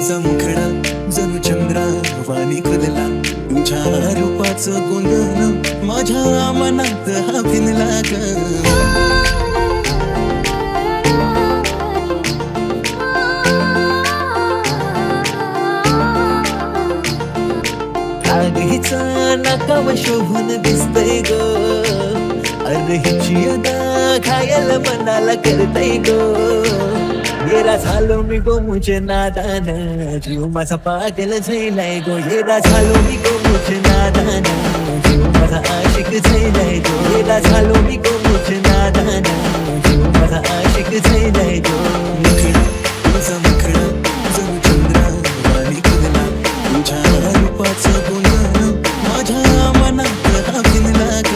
तुझा मुखडा जणू चंद्रावाणी खुलला, तुझ्या रूपाचं गोंधळ माझ्या मनात हा भिनला ग. आगीचा नाकाव शोभून दिसतय ग, अरे हिची अदा खायला मनाला करतय ग. येरा झालो मी गो मुझे नादान, जीव माझा पागल झालाय गो. येरा झालो मी गो मुझे नादान, जीव माझा आशिक झालाय गो. येरा झालो मी गो मुझे नादान, जीव माझा आशिक झालाय गो. मुखडा तुझा मुखडा जणू चंद्रावाणी खुलला, तुझ्या रूपाचं गोंधळ माझ्या मनात हा भिनला ग.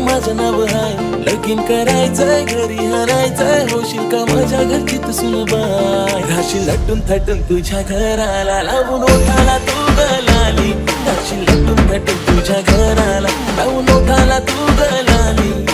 माझं नाव हाय, लगीन करायचंय घरी हाणायचंय, होशील का माझ्या घरची तू सुनबाई. राशील लटून थटून तुझ्या घराला, लावून ओठाला तू गलाली. राशील लटून थटून तुझ्या घराला, लावून ओठाला तू गलाली.